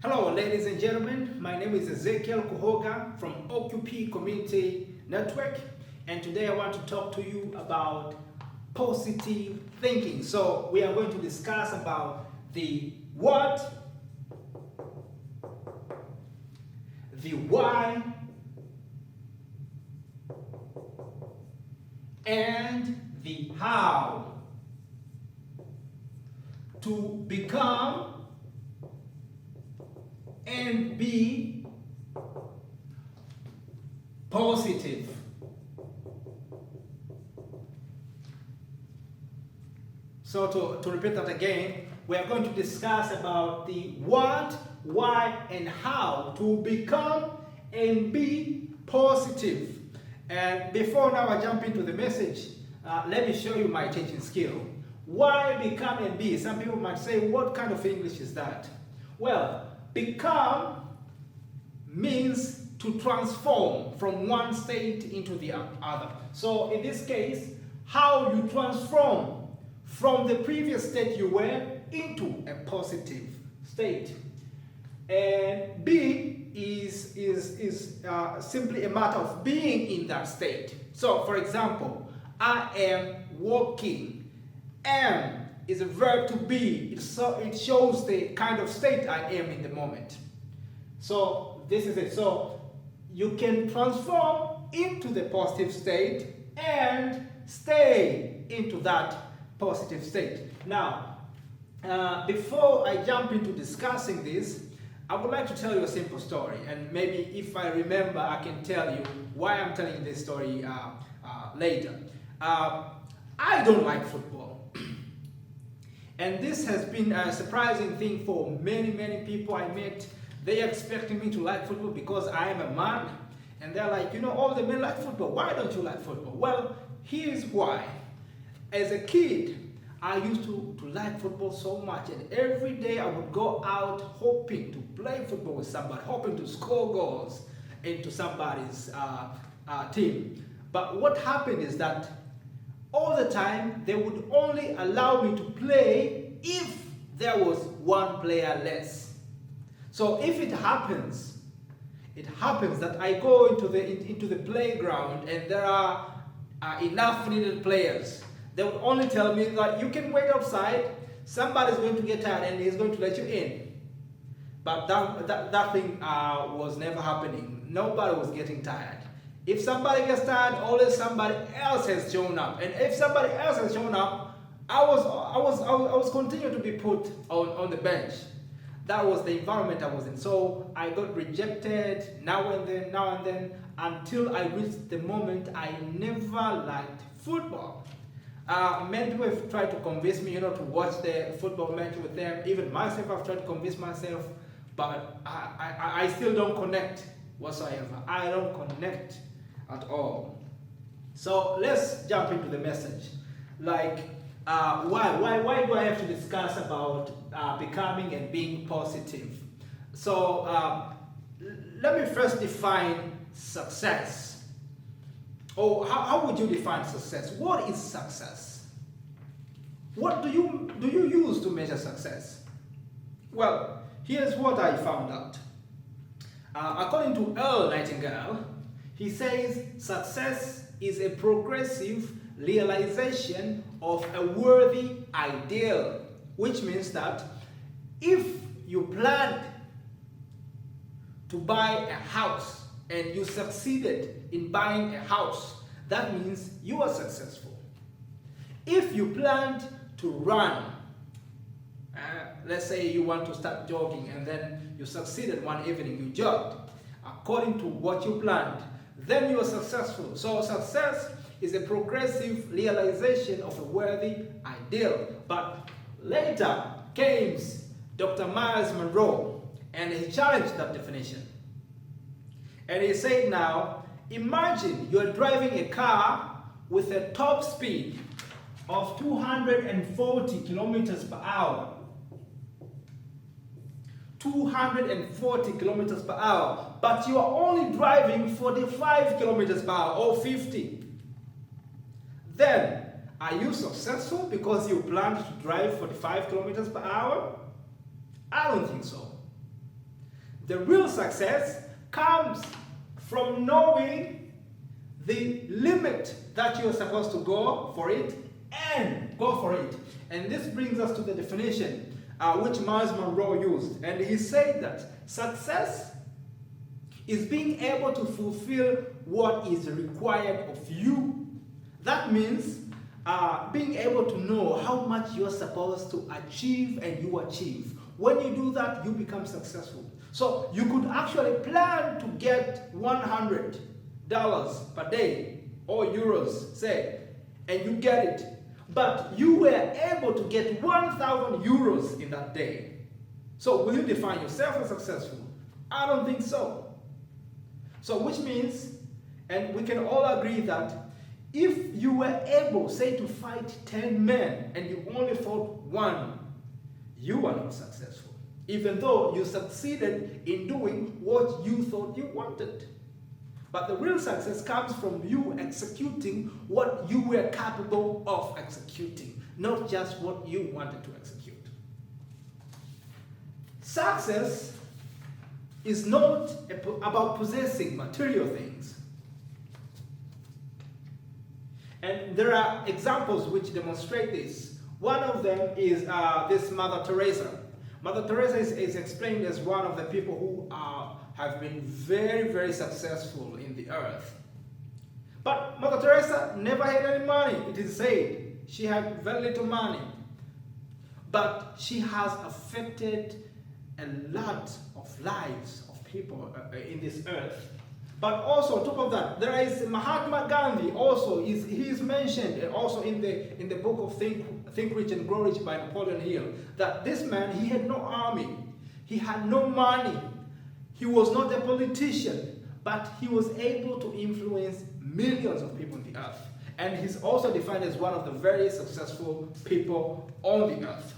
Hello, ladies and gentlemen. My name is Ezekiel Kuhoga from OQP Community Network, and today I want to talk to you about positive thinking. So we are going to discuss about the what, the why, and the how to become and be positive. So to repeat that again, we are going to discuss about the what, why, and how to become and be positive. And before now I jump into the message, let me show you my teaching skill. Why become and be? Some people might say, what kind of English is that? Well, become means to transform from one state into the other. So in this case, how you transform from the previous state you were into a positive state. And be is simply a matter of being in that state. So for example, I am walking. Am is a verb to be. It shows the kind of state I am in the moment. So this is it. So you can transform into the positive state and stay into that positive state. Now, before I jump into discussing this, I would like to tell you a simple story, and maybe if I remember, I can tell you why I'm telling you this story later. I don't like football. And this has been a surprising thing for many people I met. They expecting me to like football because I am a man. And they're like, you know, all the men like football. Why don't you like football? Well, here's why. As a kid, I used to like football so much. And every day I would go out hoping to play football with somebody, hoping to score goals into somebody's team. But what happened is that all the time, they would only allow me to play if there was one player less. So if it happens that I go into the playground and there are enough needed players, they would only tell me that you can wait outside, somebody's going to get tired and he's going to let you in. But that thing was never happening. Nobody was getting tired. If somebody gets tired, always somebody else has shown up. And if somebody else has shown up, I was continuing to be put on the bench. That was the environment I was in. So I got rejected now and then until I reached the moment I never liked football. Many people have tried to convince me, to watch the football match with them. Even myself, I've tried to convince myself, but I still don't connect whatsoever. I don't connect at all. So let's jump into the message. Like, why do I have to discuss about becoming and being positive? So let me first define success. Or how would you define success? What is success? What do you use to measure success? Well, here's what I found out. According to Earl Nightingale, he says success is a progressive realization of a worthy ideal, which means that if you planned to buy a house and you succeeded in buying a house, that means you are successful. If you planned to run, let's say you want to start jogging and then you succeeded one evening, you jogged according to what you planned, then you are successful. So success is a progressive realization of a worthy ideal. But later came Dr. Miles Monroe and he challenged that definition. And he said, now, imagine you're driving a car with a top speed of 240 kilometers per hour. 240 kilometers per hour, but you are only driving 45 kilometers per hour or 50. Then, are you successful because you planned to drive 45 kilometers per hour? I don't think so. The real success comes from knowing the limit that you're supposed to go for it and go for it. And this brings us to the definition which Miles Monroe used. And he said that success is being able to fulfill what is required of you. That means being able to know how much you're supposed to achieve and you achieve. When you do that, you become successful. So you could actually plan to get $100 per day or euros, say, and you get it. But you were able to get 1,000 euros in that day. So will you define yourself as successful? I don't think so. So which means, and we can all agree that if you were able, say, to fight 10 men and you only fought one, you are not successful, even though you succeeded in doing what you thought you wanted. But the real success comes from you executing what you were capable of executing, not just what you wanted to execute. Success is not about possessing material things. And there are examples which demonstrate this. One of them is this Mother Teresa. Mother Teresa is explained as one of the people who have been very, very successful in the earth. But Mother Teresa never had any money, it is said. She had very little money. But she has affected a lot of lives of people in this earth. But also, on top of that, there is Mahatma Gandhi. Also, he is mentioned also in the book of Think Rich and Grow Rich by Napoleon Hill. That this man, he had no army, he had no money, he was not a politician, but he was able to influence millions of people in the earth. And he's also defined as one of the very successful people on the earth.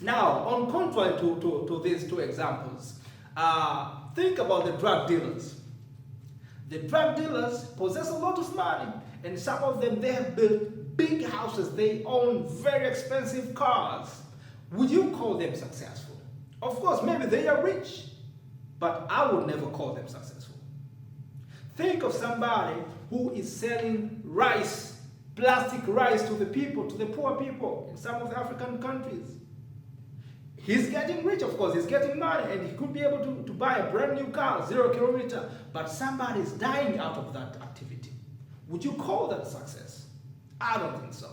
Now, on contrary to these two examples, think about the drug dealers. The drug dealers possess a lot of money, and some of them, they have built big houses, they own very expensive cars. Would you call them successful? Of course, maybe they are rich, but I would never call them successful. Think of somebody who is selling rice, plastic rice to the people, to the poor people in some of the African countries. He's getting rich, of course, he's getting money, and he could be able to buy a brand new car, 0 kilometer, but somebody is dying out of that activity. Would you call that success? I don't think so.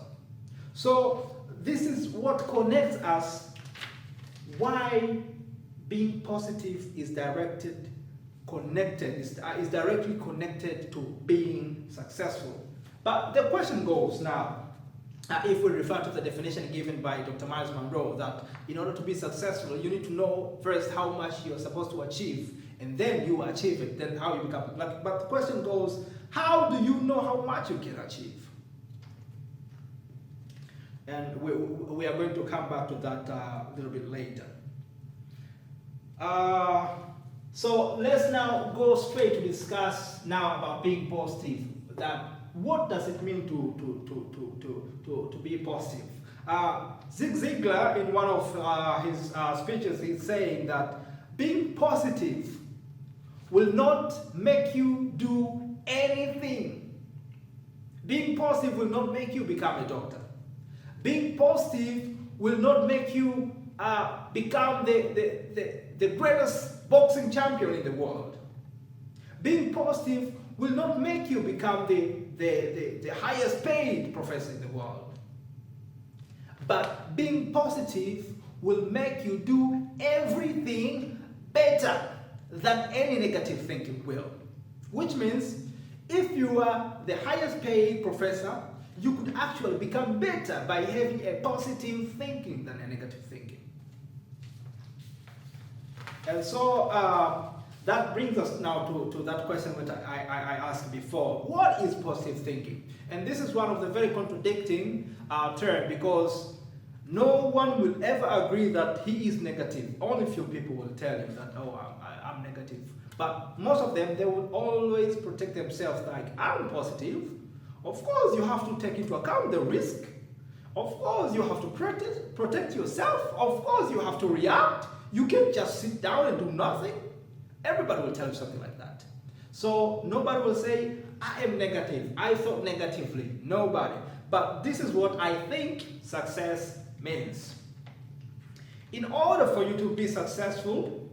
So this is what connects us, why being positive is directly connected to being successful. But the question goes now, if we refer to the definition given by Dr. Miles Monroe, that in order to be successful, you need to know first how much you're supposed to achieve, and then you achieve it, then how you become. But the question goes, how do you know how much you can achieve? And we are going to come back to that a little bit later. So let's now go straight to discuss now about being positive. That what does it mean to be positive? Zig Ziglar, in one of his speeches, is saying that being positive will not make you do anything. Being positive will not make you become a doctor. Being positive will not make you become the greatest boxing champion in the world. Being positive will not make you become the highest paid professor in the world. But being positive will make you do everything better than any negative thinking will. Which means, if you are the highest paid professor, you could actually become better by having a positive thinking than a negative thinking. And so that brings us now to that question which I asked before. What is positive thinking? And this is one of the very contradicting terms, because no one will ever agree that he is negative. Only few people will tell him that, oh, I'm negative. But most of them, they will always protect themselves like, I'm positive. Of course, you have to take into account the risk. Of course, you have to protect yourself. Of course, you have to react. You can't just sit down and do nothing. Everybody will tell you something like that. So nobody will say, I am negative, I thought negatively. Nobody. But this is what I think success means. In order for you to be successful,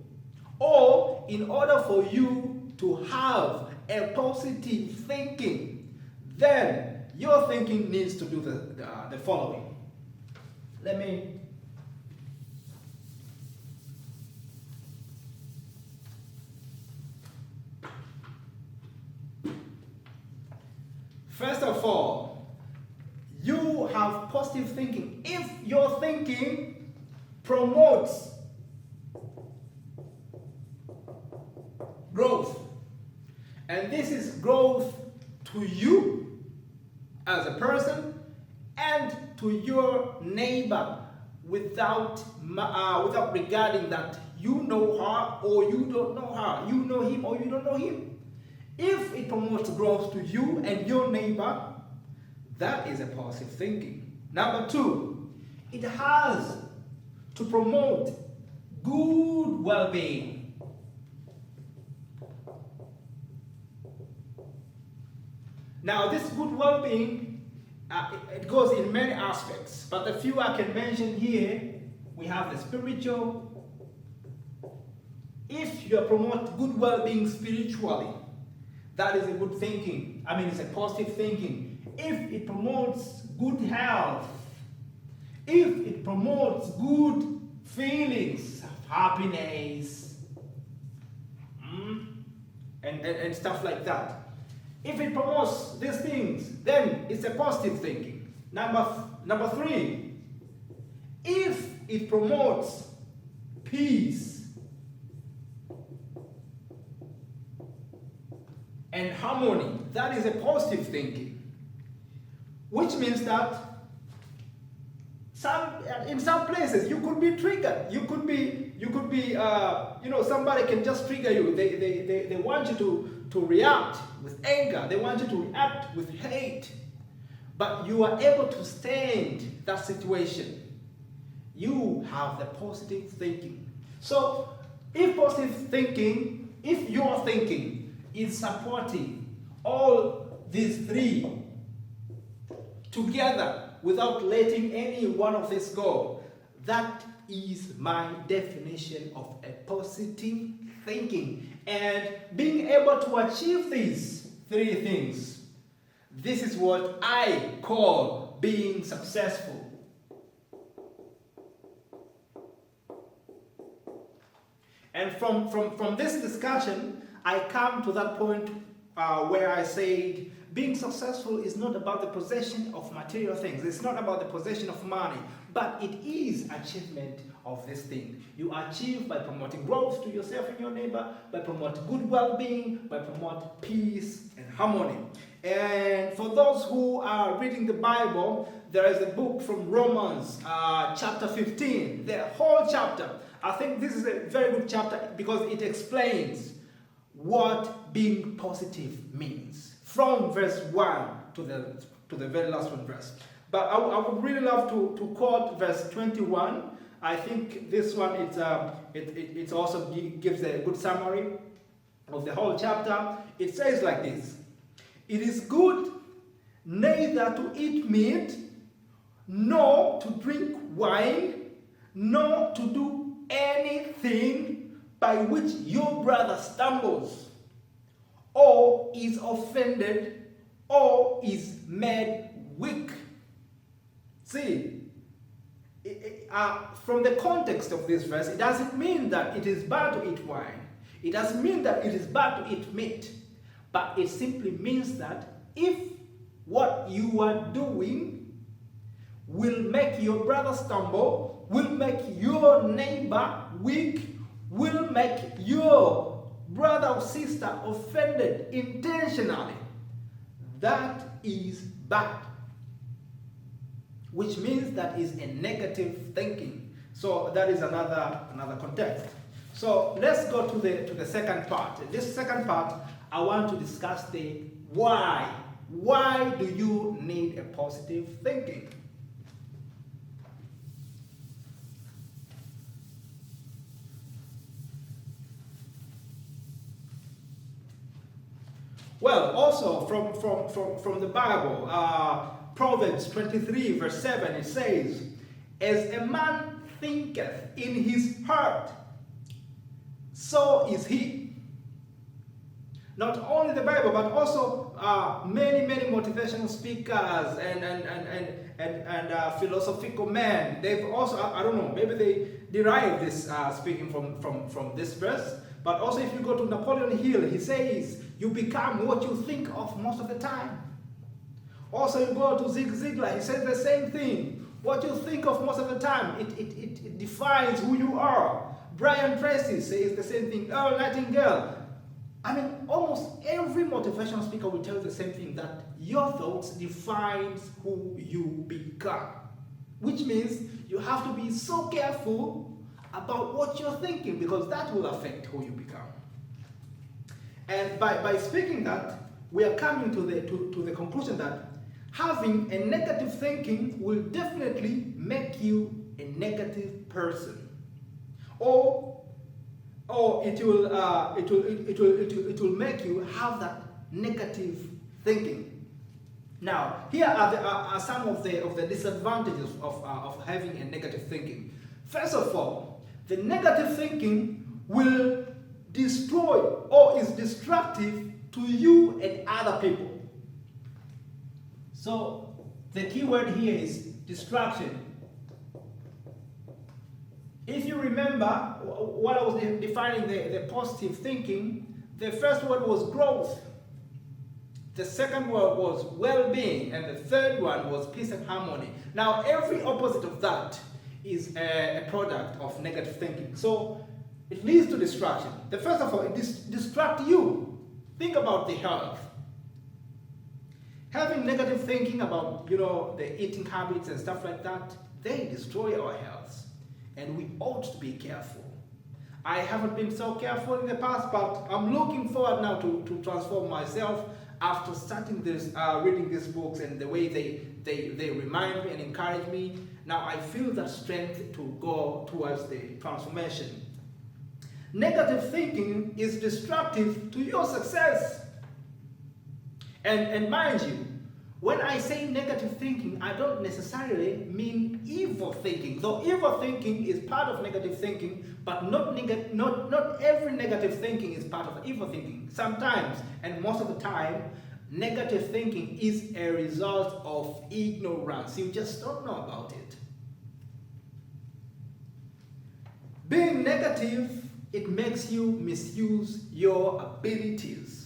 or in order for you to have a positive thinking, then your thinking needs to do the following. Let me First of all, you have positive thinking. If your thinking promotes growth, and this is growth to you as a person and to your neighbor without regarding that you know her or you don't know her, you know him or you don't know him. If it promotes growth to you and your neighbor, that is a positive thinking. Number two, it has to promote good well-being. Now, this good well-being, it goes in many aspects, but the few I can mention here, we have the spiritual. If you promote good well-being spiritually, that is a good thinking. I mean, it's a positive thinking. If it promotes good health, if it promotes good feelings, happiness, and stuff like that. If it promotes these things, then it's a positive thinking. Number three, if it promotes peace and harmony, that is a positive thinking, which means that in some places you could be triggered. You could be somebody can just trigger you. They want you to react with anger. They want you to react with hate, but you are able to stand that situation. You have the positive thinking. So if your thinking is supporting all these three together without letting any one of these go, that is my definition of a positive thinking. And being able to achieve these three things, this is what I call being successful. And from this discussion, I come to that point where I said being successful is not about the possession of material things. It's not about the possession of money, but it is achievement of this thing. You achieve by promoting growth to yourself and your neighbor, by promoting good well-being, by promoting peace and harmony. And for those who are reading the Bible, there is a book from Romans, chapter 15, the whole chapter. I think this is a very good chapter because it explains what being positive means from verse 1 to the very last one verse. But I would really love to quote verse 21. I think this one it also gives a good summary of the whole chapter. It says like this: "It is good neither to eat meat, nor to drink wine, nor to do anything by which your brother stumbles, or is offended, or is made weak." See, from the context of this verse, it doesn't mean that it is bad to eat wine. It doesn't mean that it is bad to eat meat. But it simply means that if what you are doing will make your brother stumble, will make your neighbor weak, will make your brother or sister offended intentionally, that is bad. Which means that is a negative thinking. So that is another context. So let's go to the second part. In this second part, I want to discuss the why. Why do you need a positive thinking? Well, also from the Bible, Proverbs 23, verse 7, it says, as a man thinketh in his heart, so is he. Not only the Bible, but also many motivational speakers and philosophical men. They've also, I don't know, maybe they derive this speaking from this verse. But also if you go to Napoleon Hill, he says, you become what you think of most of the time. Also you go to Zig Ziglar, he says the same thing. What you think of most of the time, it defines who you are. Brian Tracy says the same thing. Earl Nightingale. I mean, almost every motivational speaker will tell you the same thing, that your thoughts defines who you become. Which means you have to be so careful about what you're thinking, because that will affect who you become. And by speaking that, we are coming to the conclusion that having a negative thinking will definitely make you a negative person, or it will make you have that negative thinking. Now, here are some of the disadvantages of having a negative thinking. First of all, the negative thinking will destroy or is destructive to you and other people. So the key word here is distraction. If you remember what I was defining the positive thinking, the first word was growth, the second word was well-being, and the third one was peace and harmony. Now every opposite of that is a product of negative thinking. So it leads to distraction. The first of all, it distracts you. Think about the health. Having negative thinking about, the eating habits and stuff like that, they destroy our health. And we ought to be careful. I haven't been so careful in the past, but I'm looking forward now to transform myself after starting this, reading these books, and the way they remind me and encourage me. Now I feel that strength to go towards the transformation. Negative thinking is destructive to your success. And mind you, when I say negative thinking, I don't necessarily mean evil thinking. Though evil thinking is part of negative thinking, but not every negative thinking is part of evil thinking. Sometimes, and most of the time, negative thinking is a result of ignorance. You just don't know about it. Being negative, it makes you misuse your abilities.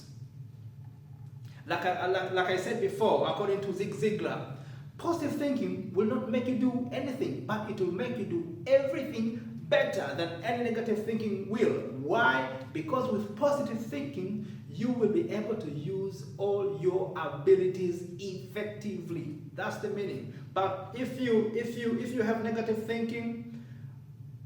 Like I said before, according to Zig Ziglar, positive thinking will not make you do anything, but it will make you do everything better than any negative thinking will. Why? Because with positive thinking, you will be able to use all your abilities effectively. That's the meaning. But if you have negative thinking,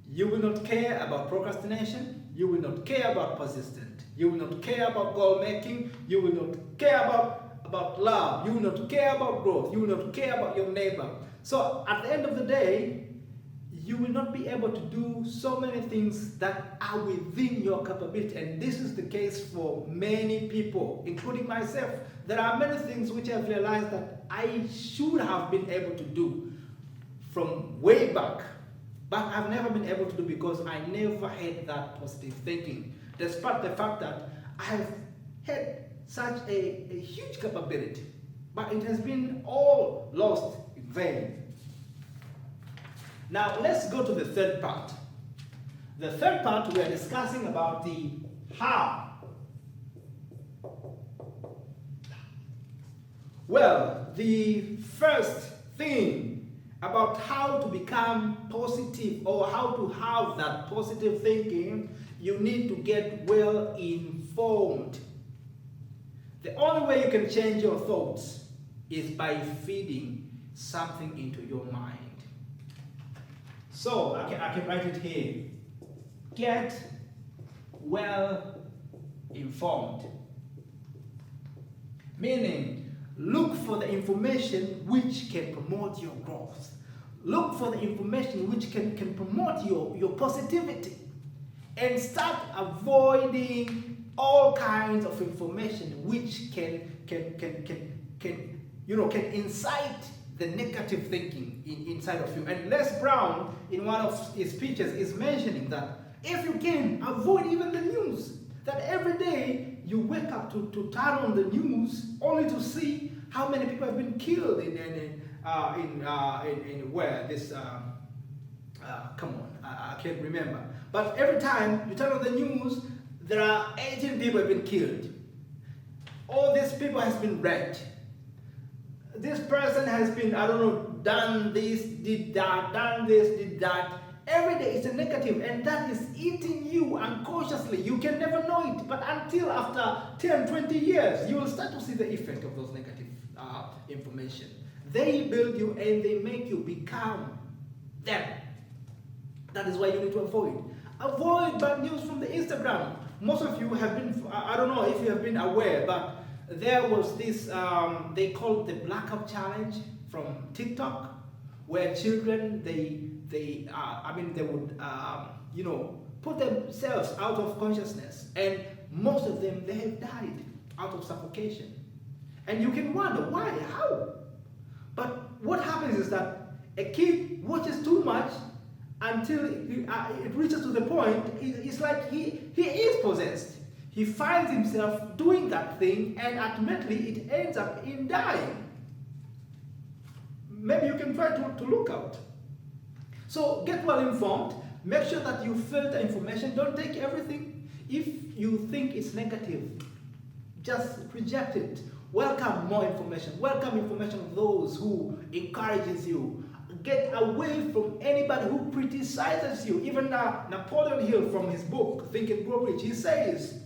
you will not care about procrastination, you will not care about persistence, you will not care about goal making, you will not care about love, you will not care about growth, you will not care about your neighbor. So at the end of the day, you will not be able to do so many things that are within your capability. And this is the case for many people, including myself. There are many things which I've realized that I should have been able to do from way back, but I've never been able to do because I never had that positive thinking, despite the fact that I've had such a huge capability, but it has been all lost in vain. Now let's go to the third part. The third part, we are discussing about the how. Well, the first thing about how to become positive or how to have that positive thinking, you need to get well informed. The only way you can change your thoughts is by feeding something into your mind. So I can write it here. Get well informed. Meaning, look for the information which can promote your growth. Look for the information which can promote your positivity. And start avoiding all kinds of information which can incite the negative thinking inside of you. And Les Brown, in one of his speeches, is mentioning that if you can avoid even the news, that every day you wake up to turn on the news only to see how many people have been killed in where this come on, I can't remember. But every time you turn on the news, there are 18 people have been killed. All these people has been raped. This person has been, I don't know, done this, did that, done this, did that. Every day it's a negative, and that is eating you unconsciously. You can never know it, but until after 10, 20 years, you will start to see the effect of those negative information. They build you and they make you become them. That is why you need to avoid bad news from the Instagram. Most of you have been, I don't know if you have been aware, but there was this, they called the blackout challenge from TikTok, where children, they would, put themselves out of consciousness, and most of them, they have died out of suffocation. And you can wonder why, how? But what happens is that a kid watches too much until it reaches to the point, it's like he is possessed. He finds himself doing that thing, and ultimately it ends up in dying. Maybe you can try to look out. So get well informed. Make sure that you filter information. Don't take everything. If you think it's negative, just reject it. Welcome more information. Welcome information of those who encourages you. Get away from anybody who criticizes you. Even Napoleon Hill, from his book, Think and Grow Rich, he says,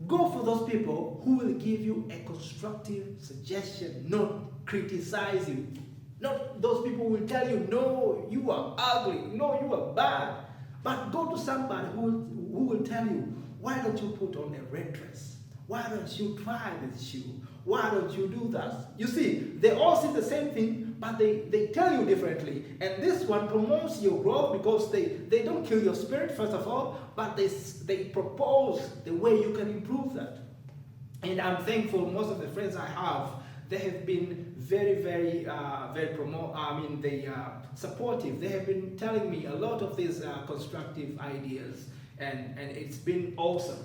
go for those people who will give you a constructive suggestion, not criticize you. Not those people who will tell you, no, you are ugly, no, you are bad. But go to somebody who will tell you, why don't you put on a red dress? Why don't you try this shoe? Why don't you do that? You see, they all see the same thing, but they tell you differently. And this one promotes your growth because they don't kill your spirit, first of all, but they propose the way you can improve that. And I'm thankful most of the friends I have, they have been very supportive. They have been telling me a lot of these constructive ideas, and it's been awesome.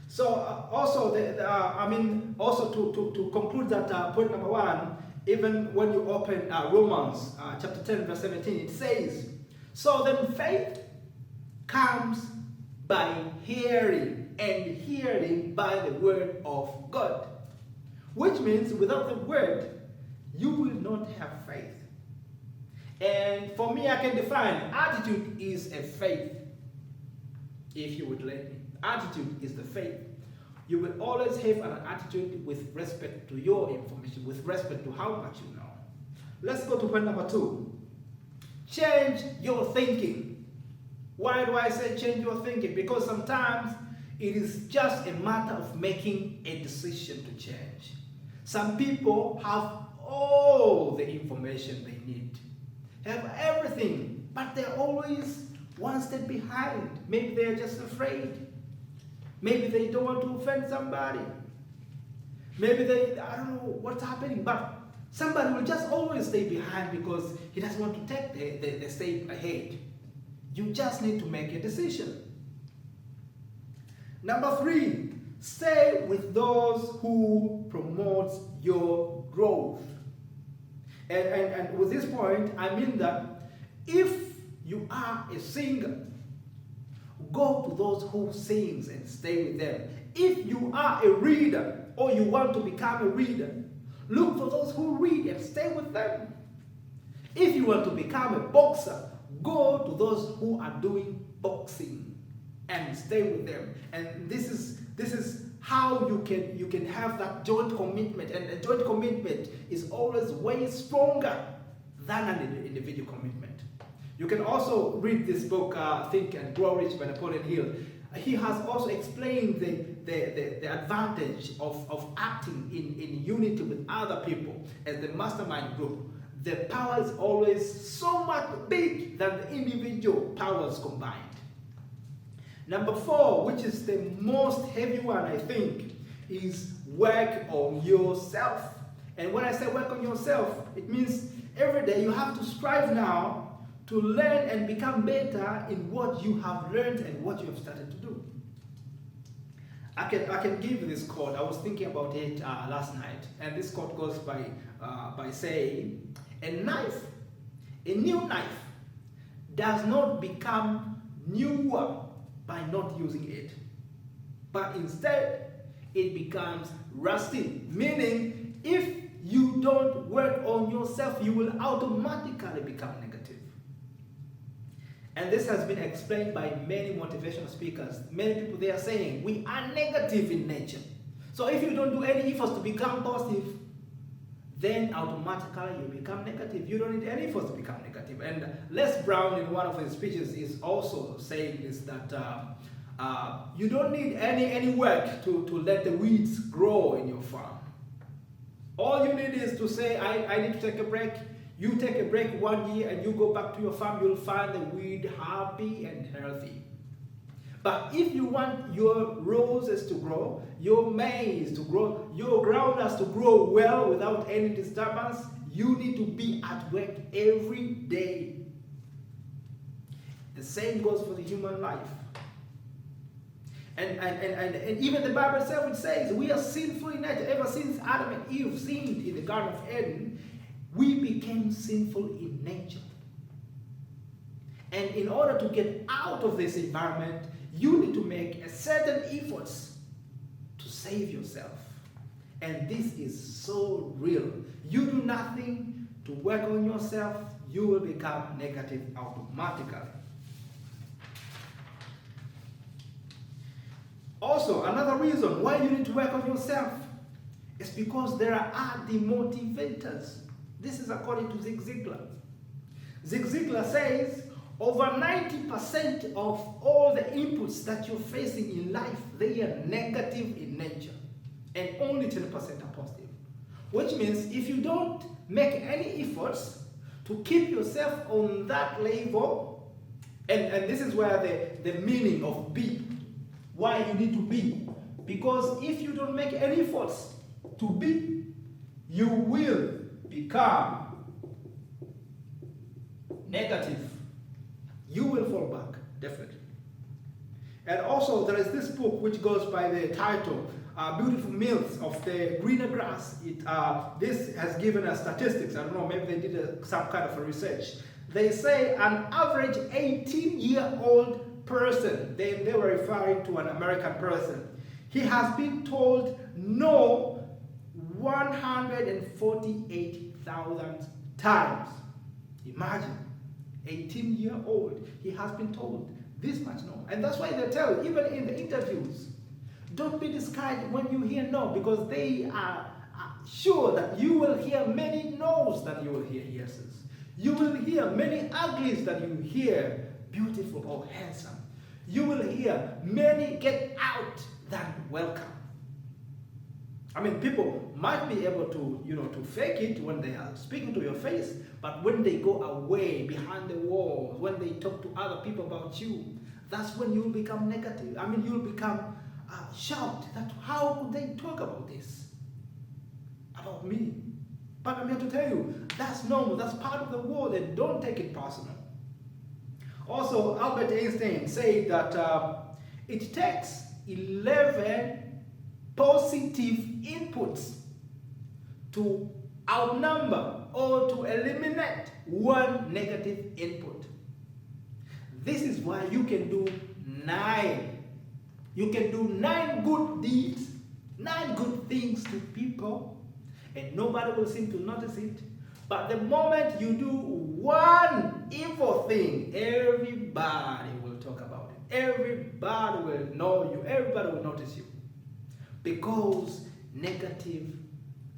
So also to conclude that point number one, even when you open Romans chapter 10 verse 17, it says, so then faith comes by hearing, and hearing by the word of God. Which means without the word, you will not have faith. And for me, I can define attitude is a faith, if you would let me. Attitude is the faith. You will always have an attitude with respect to your information, with respect to how much you know. Let's go to point number 2. Change your thinking. Why do I say change your thinking? Because sometimes it is just a matter of making a decision to change. Some people have all the information they need, have everything, but they're always one step behind. Maybe they're just afraid. Maybe they don't want to offend somebody. Maybe I don't know what's happening, but somebody will just always stay behind because he doesn't want to take the step ahead. You just need to make a decision. Number 3, stay with those who promote your growth. And with this point, I mean that if you are a singer, go to those who sings and stay with them. If you are a reader or you want to become a reader, look for those who read and stay with them. If you want to become a boxer, go to those who are doing boxing and stay with them. And this is how you can have that joint commitment. And a joint commitment is always way stronger than an individual commitment. You can also read this book, Think and Grow Rich by Napoleon Hill. He has also explained the advantage of acting in unity with other people as the mastermind group. The power is always so much big than the individual powers combined. Number 4, which is the most heavy one, I think, is work on yourself. And when I say work on yourself, it means every day you have to strive now to learn and become better in what you have learned and what you have started to do. I can give you this quote. I was thinking about it last night, and this quote goes by saying, a new knife does not become newer by not using it, but instead it becomes rusty, meaning if you don't work on yourself, you will automatically become negative. And this has been explained by many motivational speakers. Many people, they are saying we are negative in nature. So if you don't do any efforts to become positive, then automatically you become negative. You don't need any efforts to become negative. And Les Brown, in one of his speeches, is also saying this, that you don't need any work to let the weeds grow in your farm. All you need is to say, I need to take a break. You take a break 1 year and you go back to your farm, you'll find the weed happy and healthy. But if you want your roses to grow, your maize to grow, your groundnuts to grow well without any disturbance, you need to be at work every day. The same goes for the human life. And even the Bible itself, it says we are sinful in nature. Ever since Adam and Eve sinned in the Garden of Eden, we became sinful in nature. And in order to get out of this environment, you need to make a certain efforts to save yourself. And this is so real. You do nothing to work on yourself, you will become negative automatically. Also, another reason why you need to work on yourself is because there are demotivators. This is according to Zig Ziglar. Zig Ziglar says over 90% of all the inputs that you're facing in life, they are negative in nature, and only 10% are positive. Which means if you don't make any efforts to keep yourself on that level, and this is where the meaning of be, why you need to be, because if you don't make any efforts to be, you will become negative. You will fall back, definitely. And also there is this book which goes by the title Beautiful Myths of the Greener Grass. This has given us statistics. I don't know, maybe they did some kind of a research. They say an average 18-year-old person, they were referring to an American person, he has been told no 148,000 times. Imagine, 18-year-old, he has been told this much no. And that's why they tell you, even in the interviews, don't be discouraged when you hear no, because they are sure that you will hear many no's than you will hear yeses. You will hear many uglies than you hear beautiful or handsome. You will hear many get out than welcome. I mean, people might be able to, to fake it when they are speaking to your face, but when they go away behind the walls, when they talk to other people about you, that's when you'll become negative. I mean, you'll become shocked that how could they talk about this, about me? But I'm here to tell you, that's normal, that's part of the world, and don't take it personal. Also, Albert Einstein said that it takes 11 positive inputs to outnumber or to eliminate one negative input. This is why you can do 9. You can do 9 good deeds, 9 good things to people, and nobody will seem to notice it. But the moment you do one evil thing, everybody will talk about it. Everybody will know you. Everybody will notice you. Because negative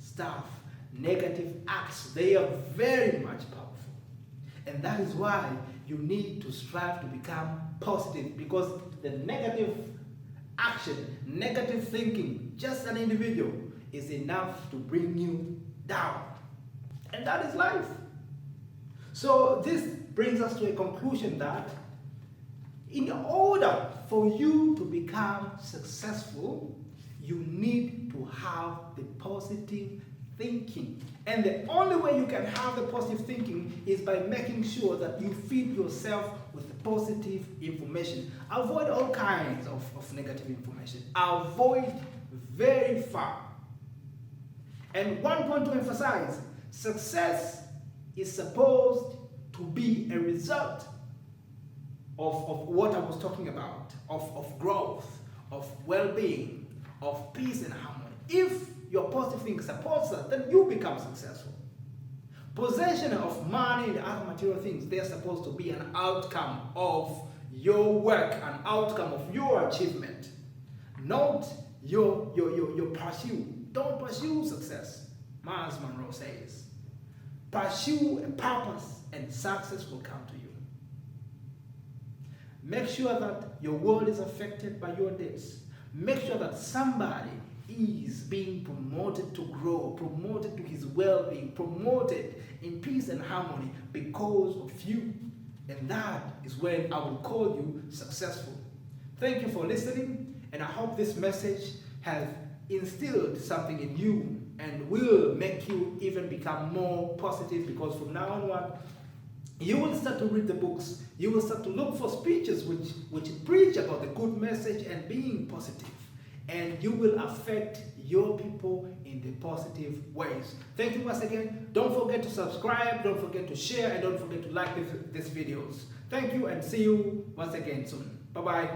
stuff, negative acts, they are very much powerful. And that is why you need to strive to become positive, because the negative action, negative thinking, just an individual, is enough to bring you down. And that is life. So this brings us to a conclusion that In order for you to become successful, you need to have the positive thinking. And the only way you can have the positive thinking is by making sure that you feed yourself with positive information. Avoid all kinds of negative information. Avoid very far. And one point to emphasize, success is supposed to be a result of what I was talking about, of growth, of well-being, of peace and harmony. If your positive thinking supports that, then you become successful. Possession of money and other material things, they're supposed to be an outcome of your work, an outcome of your achievement, not your pursuit. Don't pursue success. Miles Monroe says, pursue a purpose and success will come to you. Make sure that your world is affected by your deeds. Make sure that somebody is being promoted to grow, promoted to his well-being, promoted in peace and harmony because of you. And that is when I will call you successful. Thank you for listening, and I hope this message has instilled something in you and will make you even become more positive, because from now onward, you will start to read the books, you will start to look for speeches which preach about the good message and being positive. And you will affect your people in the positive ways. Thank you once again. Don't forget to subscribe, don't forget to share, and don't forget to like these videos. Thank you, and see you once again soon. Bye-bye.